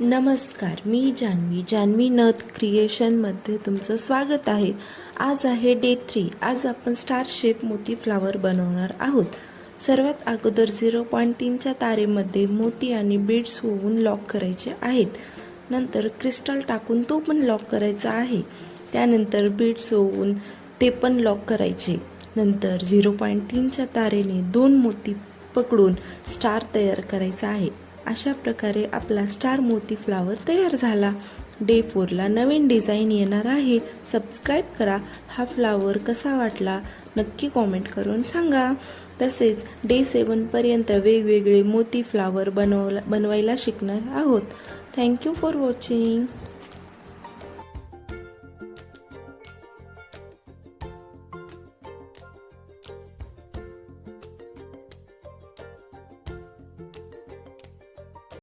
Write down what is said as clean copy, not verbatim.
नमस्कार, मी जान्हवी नथ क्रिएशनमध्ये तुमचं स्वागत आहे। आज आहे डे 3। आज आपण स्टार शेप मोती फ्लावर बनवणार आहोत। सर्वात अगोदर 0.3च्या तारेमध्ये मोती आणि बीड्स होऊन लॉक करायचे आहेत। नंतर क्रिस्टल टाकून तो पण लॉक करायचा आहे। त्यानंतर बीड्स होऊन ते पण लॉक करायचे। नंतर 0.3च्या तारेने 2 मोती पकडून स्टार तयार करायचा आहे। अशा प्रकारे आपला स्टार मोती फ्लावर तयार झाला। डे 4ला नवीन डिझाईन येणार आहे। सबस्क्राईब करा। हा फ्लावर कसा वाटला नक्की कॉमेंट करून सांगा। तसेच डे 7 पर्यंत वेगवेगळे मोती फ्लावर बनवायला शिकणार आहोत। Thank you for watching.